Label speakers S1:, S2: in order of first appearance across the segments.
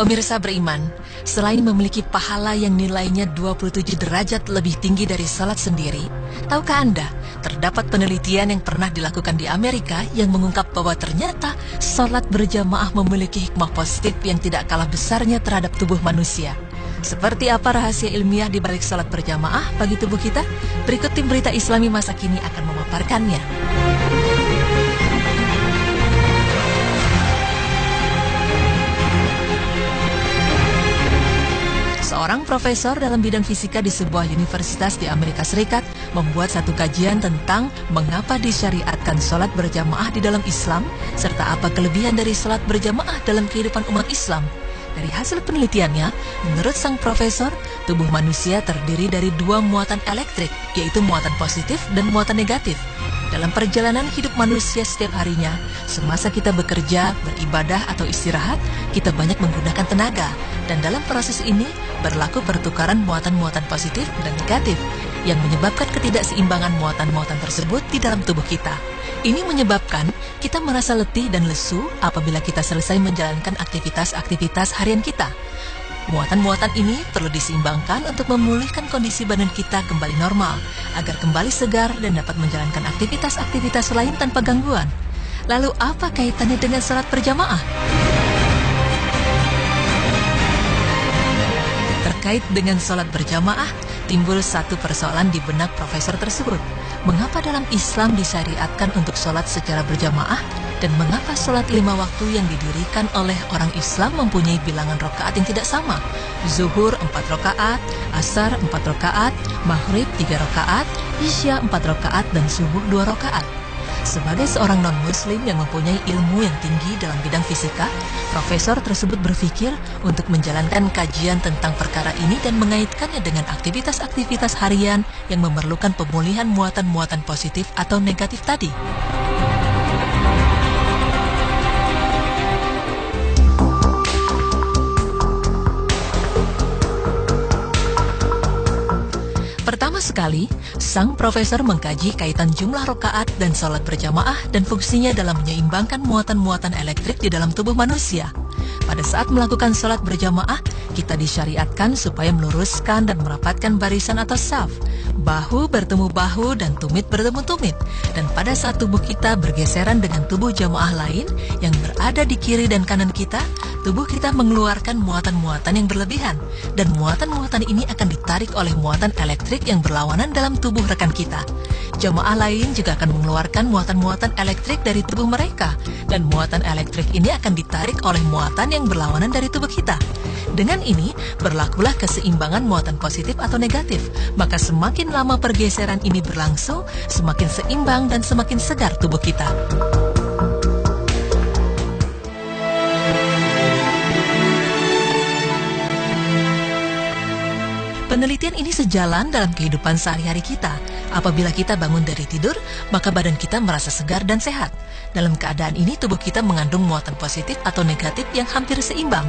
S1: Pemirsa beriman, selain memiliki pahala yang nilainya 27 derajat lebih tinggi dari salat sendiri, tahukah Anda, terdapat penelitian yang pernah dilakukan di Amerika yang mengungkap bahwa ternyata salat berjamaah memiliki hikmah positif yang tidak kalah besarnya terhadap tubuh manusia. Seperti apa rahasia ilmiah di balik salat berjamaah bagi tubuh kita? Berikut tim berita Islami masa kini akan memaparkannya. Seorang profesor dalam bidang fisika di sebuah universitas di Amerika Serikat membuat satu kajian tentang mengapa disyariatkan sholat berjamaah di dalam Islam, serta apa kelebihan dari sholat berjamaah dalam kehidupan umat Islam. Dari hasil penelitiannya, menurut sang profesor, tubuh manusia terdiri dari dua muatan elektrik, yaitu muatan positif dan muatan negatif. Dalam perjalanan hidup manusia setiap harinya, semasa kita bekerja, beribadah, atau istirahat, kita banyak menggunakan tenaga. Dan dalam proses ini, berlaku pertukaran muatan-muatan positif dan negatif, yang menyebabkan ketidakseimbangan muatan-muatan tersebut di dalam tubuh kita. Ini menyebabkan kita merasa letih dan lesu apabila kita selesai menjalankan aktivitas-aktivitas harian kita. Muatan-muatan ini perlu diseimbangkan untuk memulihkan kondisi badan kita kembali normal, agar kembali segar dan dapat menjalankan aktivitas-aktivitas lain tanpa gangguan. Lalu apa kaitannya dengan salat berjamaah? Terkait dengan salat berjamaah, timbul satu persoalan di benak profesor tersebut. Mengapa dalam Islam disyariatkan untuk salat secara berjamaah? Dan mengapa salat 5 waktu yang didirikan oleh orang Islam mempunyai bilangan rakaat yang tidak sama? Zuhur 4 rakaat, Asar 4 rakaat, Maghrib 3 rakaat, Isya 4 rakaat, dan Subuh 2 rakaat. Sebagai seorang non-muslim yang mempunyai ilmu yang tinggi dalam bidang fisika, profesor tersebut berpikir untuk menjalankan kajian tentang perkara ini dan mengaitkannya dengan aktivitas-aktivitas harian yang memerlukan pemulihan muatan-muatan positif atau negatif tadi. Pertama sekali, sang profesor mengkaji kaitan jumlah rakaat dan salat berjamaah dan fungsinya dalam menyeimbangkan muatan-muatan elektrik di dalam tubuh manusia. Pada saat melakukan salat berjamaah, kita disyariatkan supaya meluruskan dan merapatkan barisan atau saf. Bahu bertemu bahu dan tumit bertemu tumit. Dan pada saat tubuh kita bergeseran dengan tubuh jamaah lain yang berada di kiri dan kanan kita, tubuh kita mengeluarkan muatan-muatan yang berlebihan. Dan muatan-muatan ini akan ditarik oleh muatan elektrik yang berlawanan dalam tubuh rekan kita. Jamaah lain juga akan mengeluarkan muatan-muatan elektrik dari tubuh mereka. Dan muatan elektrik ini akan ditarik oleh muatan yang berlawanan dari tubuh kita. Dengan ini, berlakulah keseimbangan muatan positif atau negatif. Maka semakin lama pergeseran ini berlangsung, semakin seimbang dan semakin segar tubuh kita. Penelitian ini sejalan dalam kehidupan sehari-hari kita. Apabila kita bangun dari tidur, maka badan kita merasa segar dan sehat. Dalam keadaan ini, tubuh kita mengandung muatan positif atau negatif yang hampir seimbang.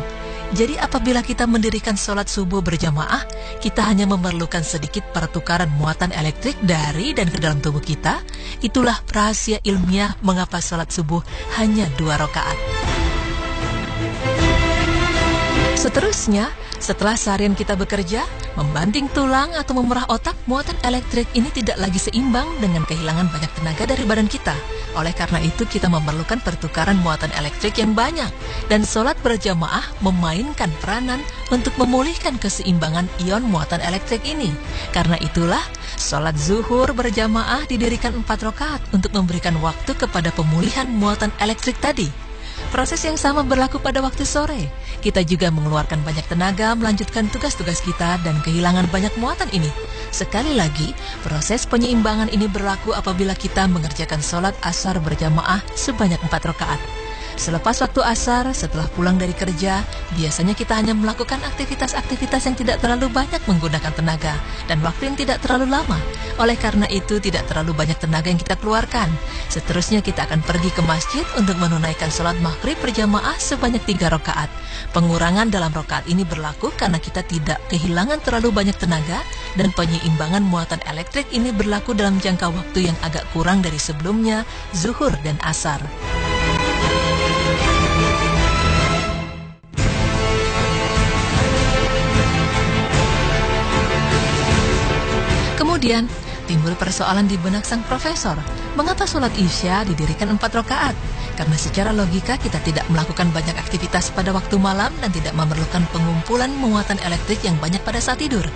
S1: Jadi apabila kita mendirikan sholat subuh berjamaah, kita hanya memerlukan sedikit pertukaran muatan elektrik dari dan ke dalam tubuh kita. Itulah rahasia ilmiah mengapa sholat subuh hanya 2 rakaat. Seterusnya, setelah seharian kita bekerja, membanting tulang atau memerah otak, muatan elektrik ini tidak lagi seimbang dengan kehilangan banyak tenaga dari badan kita. Oleh karena itu, kita memerlukan pertukaran muatan elektrik yang banyak. Dan sholat berjamaah memainkan peranan untuk memulihkan keseimbangan ion muatan elektrik ini. Karena itulah, sholat zuhur berjamaah didirikan 4 rakaat untuk memberikan waktu kepada pemulihan muatan elektrik tadi. Proses yang sama berlaku pada waktu sore. Kita juga mengeluarkan banyak tenaga melanjutkan tugas-tugas kita dan kehilangan banyak muatan ini. Sekali lagi, proses penyeimbangan ini berlaku apabila kita mengerjakan sholat asar berjamaah sebanyak 4 rakaat. Selepas waktu asar, setelah pulang dari kerja, biasanya kita hanya melakukan aktivitas-aktivitas yang tidak terlalu banyak menggunakan tenaga dan waktu yang tidak terlalu lama. Oleh karena itu, tidak terlalu banyak tenaga yang kita keluarkan. Seterusnya kita akan pergi ke masjid untuk menunaikan sholat maghrib berjamaah sebanyak 3 rakaat. Pengurangan dalam rakaat ini berlaku karena kita tidak kehilangan terlalu banyak tenaga dan penyeimbangan muatan elektrik ini berlaku dalam jangka waktu yang agak kurang dari sebelumnya, zuhur dan asar. Kemudian, timbul persoalan di benak sang profesor. Mengapa sholat Isya didirikan 4 rakaat? Karena secara logika kita tidak melakukan banyak aktivitas pada waktu malam dan tidak memerlukan pengumpulan muatan elektrik yang banyak pada saat tidur.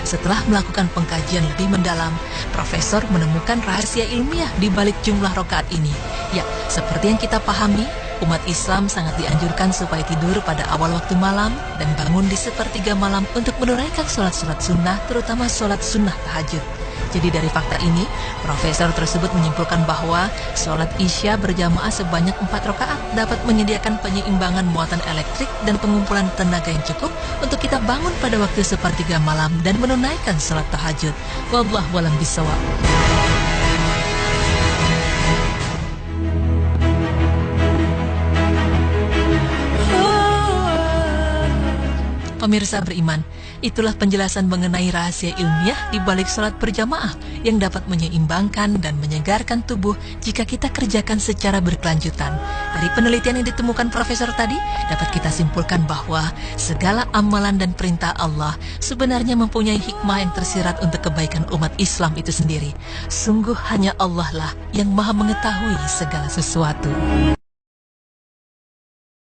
S1: Setelah melakukan pengkajian lebih mendalam, Profesor menemukan rahasia ilmiah di balik jumlah rakaat ini. Ya, seperti yang kita pahami, umat Islam sangat dianjurkan supaya tidur pada awal waktu malam dan bangun di sepertiga malam untuk menunaikan sholat-sholat sunnah, terutama sholat sunnah tahajud. Jadi dari fakta ini, profesor tersebut menyimpulkan bahwa sholat Isya berjamaah sebanyak 4 rakaat dapat menyediakan penyeimbangan muatan elektrik dan pengumpulan tenaga yang cukup untuk kita bangun pada waktu sepertiga malam dan menunaikan sholat tahajud. Wallahu a'lam bishawab. Pemirsa beriman, itulah penjelasan mengenai rahasia ilmiah di balik sholat berjamaah yang dapat menyeimbangkan dan menyegarkan tubuh jika kita kerjakan secara berkelanjutan. Dari penelitian yang ditemukan profesor tadi, dapat kita simpulkan bahwa segala amalan dan perintah Allah sebenarnya mempunyai hikmah yang tersirat untuk kebaikan umat Islam itu sendiri. Sungguh hanya Allah lah yang maha mengetahui segala sesuatu.